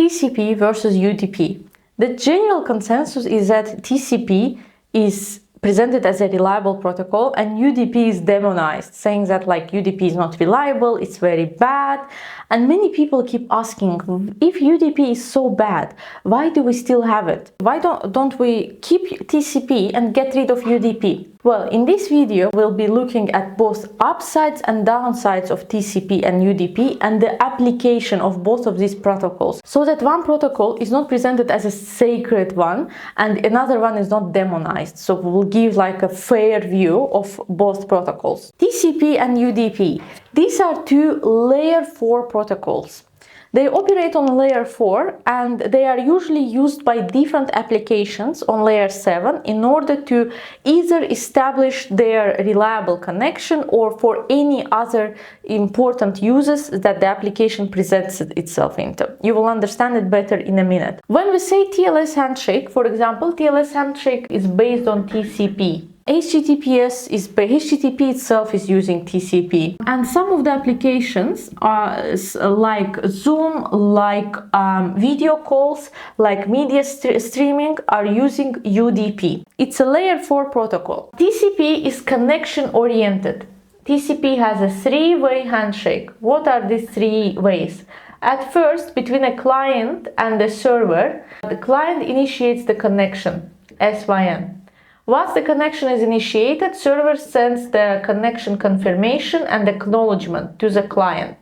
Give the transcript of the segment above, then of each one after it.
TCP versus UDP. The general consensus is that TCP is presented as a reliable protocol and UDP is demonized, saying that UDP is not reliable, it's very bad. And many people keep asking, if UDP is so bad, why do we still have it? Why don't we keep TCP and get rid of UDP? Well, in this video, we'll be looking at both upsides and downsides of TCP and UDP and the application of both of these protocols, so that one protocol is not presented as a sacred one and another one is not demonized. So we'll give a fair view of both protocols. TCP and UDP. These are two layer 4 protocols. They operate on layer 4 and they are usually used by different applications on layer 7 in order to either establish their reliable connection or for any other important uses that the application presents itself into. You will understand it better in a minute. When we say TLS handshake, for example, TLS handshake is based on TCP. HTTP itself is using TCP, and some of the applications are like Zoom, like video calls, like media streaming are using UDP. It's a layer 4 protocol. TCP is connection oriented. TCP has a 3-way handshake. What are these 3 ways? At first, between a client and the server, the client initiates the connection, SYN. Once the connection is initiated, server sends the connection confirmation and acknowledgement to the client.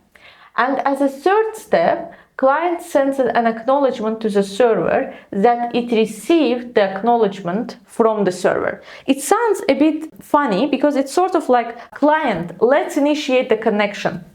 And as a third step, client sends an acknowledgement to the server that it received the acknowledgement from the server. It sounds a bit funny because it's sort of like, client, let's initiate the connection.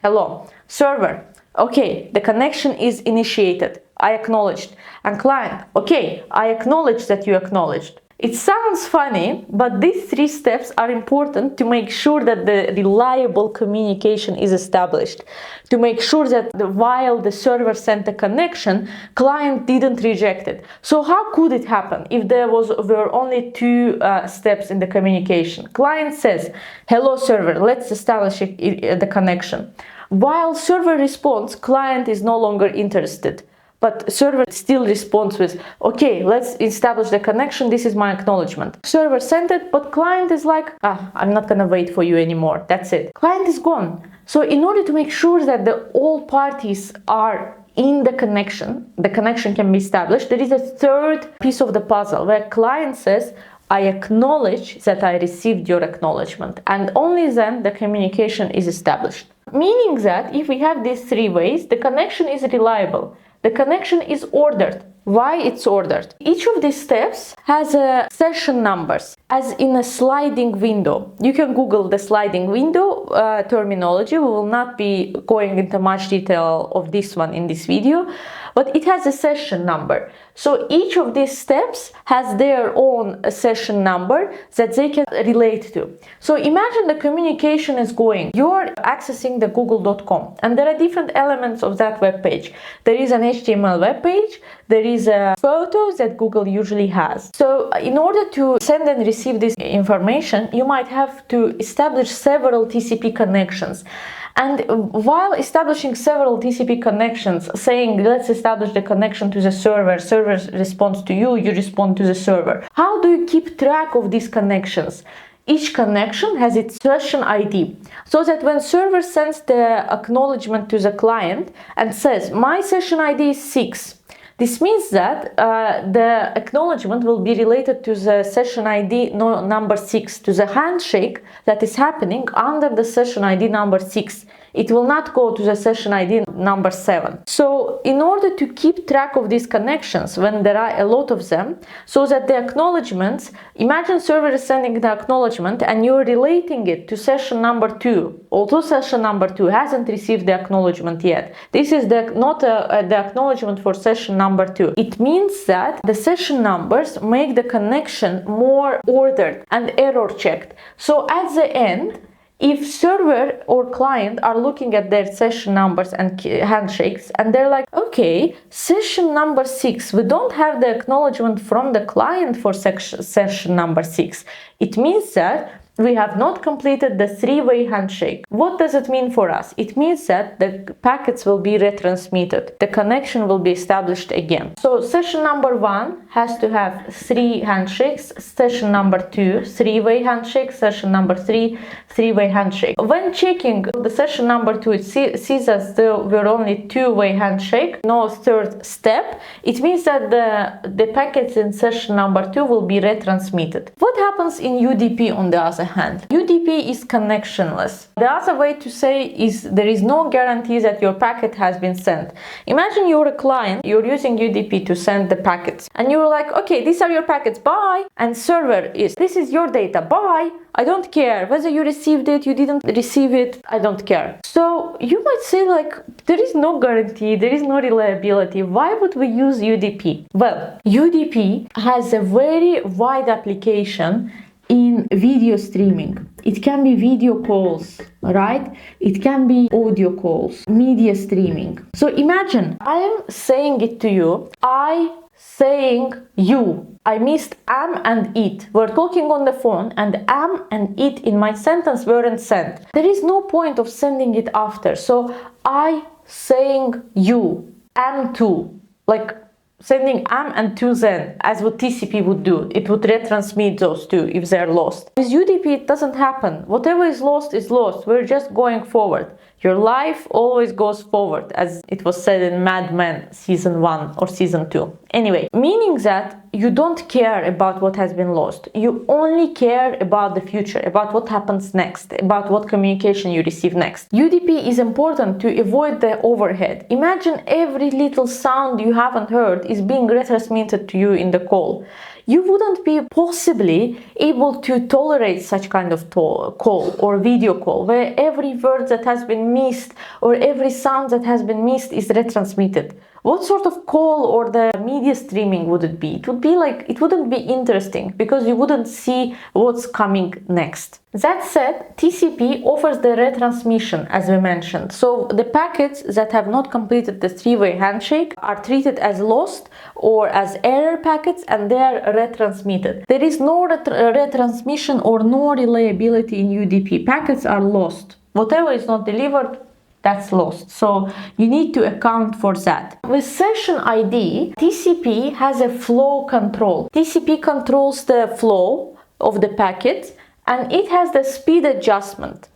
Hello, server. Okay, the connection is initiated. I acknowledged. And client, okay, I acknowledge that you acknowledged. It sounds funny, but these 3 steps are important to make sure that the reliable communication is established, to make sure that while the server sent a connection, client didn't reject it. So how could it happen if there were only 2 steps in the communication? Client says, hello server, let's establish the connection. While server responds, client is no longer interested. But server still responds with, okay, let's establish the connection, this is my acknowledgement. Server sent it, but client is like, I'm not gonna wait for you anymore, that's it. Client is gone. So in order to make sure that all parties are in the connection can be established, there is a third piece of the puzzle where client says, I acknowledge that I received your acknowledgement, and only then the communication is established. Meaning that if we have these 3 ways, the connection is reliable. The connection is ordered. Why it's ordered? Each of these steps has session numbers, as in a sliding window. You can Google the sliding window terminology. We will not be going into much detail of this one in this video, but it has a session number. So each of these steps has their own session number that they can relate to. So imagine the communication is going. You're accessing the google.com and there are different elements of that web page. There is an HTML web page, there is a photo that Google usually has. So in order to send and receive this information, you might have to establish several TCP connections. And while establishing several TCP connections, saying let's establish the connection to the server, server responds to you, you respond to the server. How do you keep track of these connections? Each connection has its session ID, so that when server sends the acknowledgement to the client and says, my session ID is 6, this means that the acknowledgement will be related to the session ID number 6, to the handshake that is happening under the session ID number 6. It will not go to the session ID number 7. So in order to keep track of these connections when there are a lot of them, so that the acknowledgements, imagine server is sending the acknowledgement and you're relating it to session number 2, although session number 2 hasn't received the acknowledgement yet. This is not the acknowledgement for session number 2. It means that the session numbers make the connection more ordered and error checked. So at the end, if server or client are looking at their session numbers and handshakes and they're like, okay, session number 6, we don't have the acknowledgement from the client for session number 6. It means that we have not completed the three-way handshake. What does it mean for us? It means that the packets will be retransmitted. The connection will be established again. So session number 1 has to have 3 handshakes. Session number 2, three-way handshake. Session number 3, three-way handshake. When checking the session number 2, it sees as though we're only two-way handshake, no third step. It means that the packets in session number 2 will be retransmitted. What happens in UDP on the other hand? UDP is connectionless. The other way to say is there is no guarantee that your packet has been sent. Imagine you're a client, you're using UDP to send the packets, and you're like, okay, these are your packets, bye. And server is, this is your data, bye. I don't care whether you received it, you didn't receive it, I don't care. So you might say like, there is no guarantee, there is no reliability. Why would we use UDP? Well, UDP has a very wide application in video streaming. It can be video calls, right? It can be audio calls, media streaming. So imagine I am saying it to you, I saying you. I missed am and it. We're talking on the phone and am and it in my sentence weren't sent. There is no point of sending it after. So I saying you, am to, like sending am and to then, as what TCP would do. It would retransmit those two if they're lost. With UDP it doesn't happen. Whatever is lost is lost. We're just going forward. Your life always goes forward, as it was said in Mad Men season 1 or season 2. Anyway, meaning that you don't care about what has been lost. You only care about the future, about what happens next, about what communication you receive next. UDP is important to avoid the overhead. Imagine every little sound you haven't heard is being retransmitted to you in the call. You wouldn't be possibly able to tolerate such kind of call or video call where every word that has been missed or every sound that has been missed is retransmitted. What sort of call or the media streaming would it be? It would be like, it wouldn't be interesting because you wouldn't see what's coming next. That said, TCP offers the retransmission, as we mentioned. So the packets that have not completed the three-way handshake are treated as lost or as error packets, and they are retransmitted. There is no retransmission or no reliability in UDP. Packets are lost. Whatever is not delivered, that's lost. So you need to account for that. With session ID, TCP has a flow control. TCP controls the flow of the packets and it has the speed adjustment.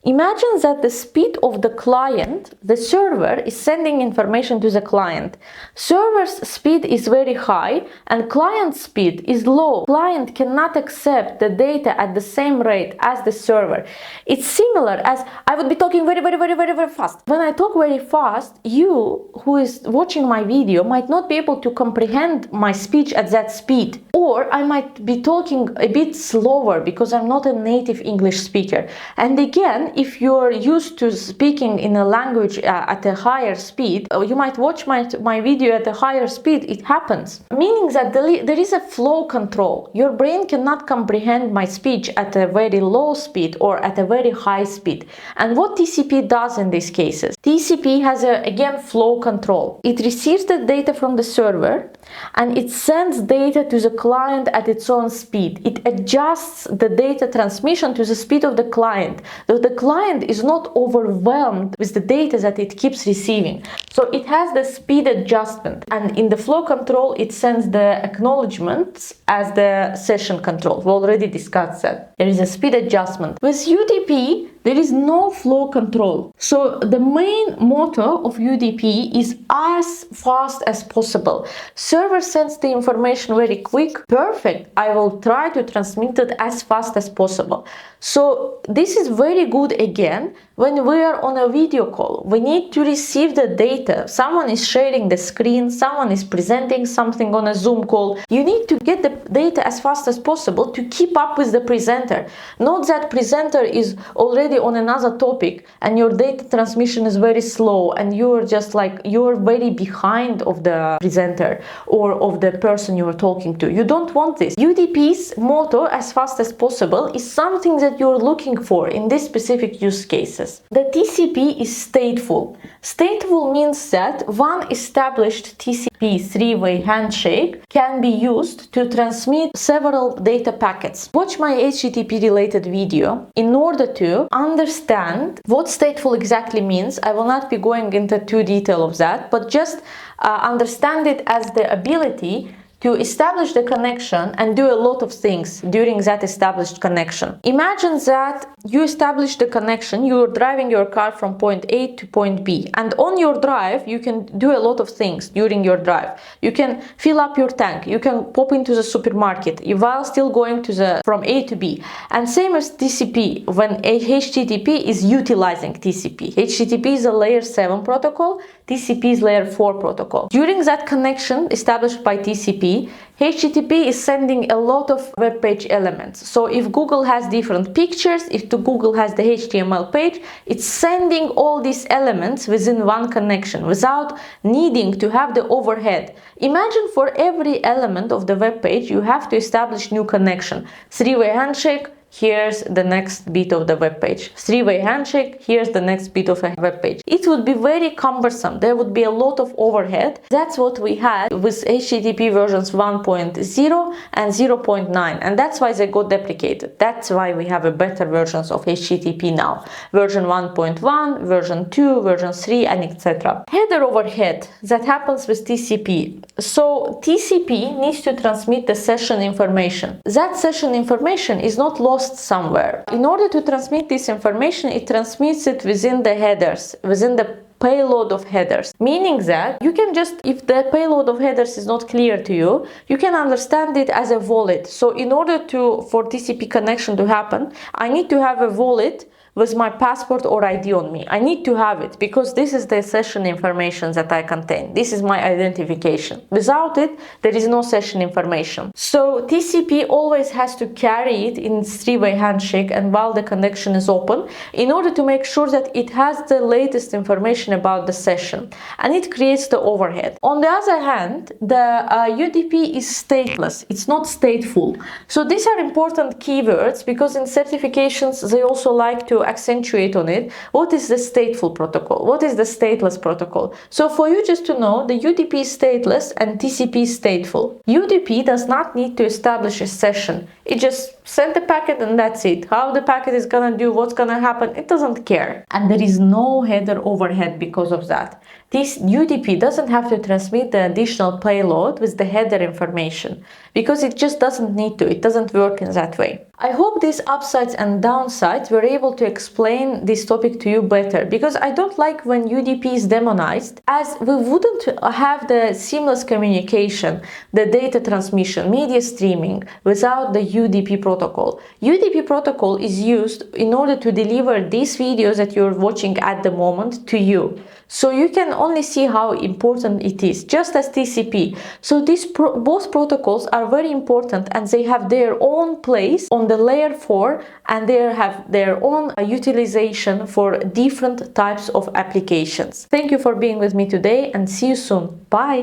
Imagine that the speed of the client, the server is sending information to the client. Server's speed is very high and client speed is low. Client cannot accept the data at the same rate as the server. It's similar as I would be talking very fast. When I talk very fast, you who is watching my video might not be able to comprehend my speech at that speed. Or I might be talking a bit slower because I'm not a native English speaker. And again, if you're used to speaking in a language at a higher speed, you might watch my video at a higher speed. It happens. Meaning that there is a flow control. Your brain cannot comprehend my speech at a very low speed or at a very high speed. And what TCP does in these cases? TCP has again flow control. It receives the data from the server and it sends data to the client at its own speed. It adjusts the data transmission to the speed of the client. The client is not overwhelmed with the data that it keeps receiving. So it has the speed adjustment, and in the flow control it sends the acknowledgements as the session control. We already discussed that. There is a speed adjustment. With UDP, there is no flow control. So the main motto of UDP is as fast as possible. Server sends the information very quick. Perfect. I will try to transmit it as fast as possible. So this is very good again when we are on a video call. We need to receive the data. Someone is sharing the screen, someone is presenting something on a Zoom call. You need to get the data as fast as possible to keep up with the presenter. Not that presenter is already on another topic and your data transmission is very slow and you're just like, you're very behind of the presenter or of the person you are talking to. You don't want this. UDP's motto, as fast as possible, is something that you're looking for in this specific use cases. The TCP is stateful. Stateful means that one established TCP TCP three-way handshake can be used to transmit several data packets. Watch my HTTP related video in order to understand what stateful exactly means. I will not be going into too detail of that, but just understand it as the ability to establish the connection and do a lot of things during that established connection. Imagine that you establish the connection, you're driving your car from point A to point B, and on your drive you can do a lot of things during your drive. You can fill up your tank, you can pop into the supermarket while still going from A to B. And same as TCP, when HTTP is utilizing TCP. HTTP is a layer 7 protocol, TCP is layer 4 protocol. During that connection established by TCP, HTTP is sending a lot of web page elements. So if Google has different pictures, if Google has the HTML page, it's sending all these elements within one connection without needing to have the overhead. Imagine for every element of the web page, you have to establish new connection. Three-way handshake, here's the next bit of the web page. Three-way handshake, here's the next bit of a web page. It would be very cumbersome. There would be a lot of overhead. That's what we had with HTTP versions 1.0 and 0.9, and that's why they got deprecated. That's why we have a better versions of HTTP now. Version 1.1, version 2, version 3, and etc. Header overhead that happens with TCP. So TCP needs to transmit the session information. That session information is not lost somewhere. In order to transmit this information, it transmits it within the headers, within the payload of headers, meaning that you can just, if the payload of headers is not clear to you, you can understand it as a wallet. So in order for TCP connection to happen, I need to have a wallet with my passport or ID on me. I need to have it because this is the session information that I contain. This is my identification. Without it, there is no session information. So TCP always has to carry it in three-way handshake and while the connection is open in order to make sure that it has the latest information about the session, and it creates the overhead. On the other hand, the UDP is stateless. It's not stateful. So these are important keywords because in certifications they also like to accentuate on it. What is the stateful protocol? What is the stateless protocol? So for you just to know, the UDP is stateless and TCP is stateful. UDP does not need to establish a session. It just sends the packet and that's it. How the packet is gonna do, what's gonna happen, it doesn't care. And there is no header overhead because of that. This UDP doesn't have to transmit the additional payload with the header information because it just doesn't need to. It doesn't work in that way. I hope these upsides and downsides were able to explain this topic to you better, because I don't like when UDP is demonized, as we wouldn't have the seamless communication, the data transmission, media streaming without the UDP protocol. UDP protocol is used in order to deliver these videos that you're watching at the moment to you. So you can only see how important it is, just as TCP. So these both protocols are very important and they have their own place on the layer 4 and they have their own utilization for different types of applications. Thank you for being with me today and see you soon. Bye!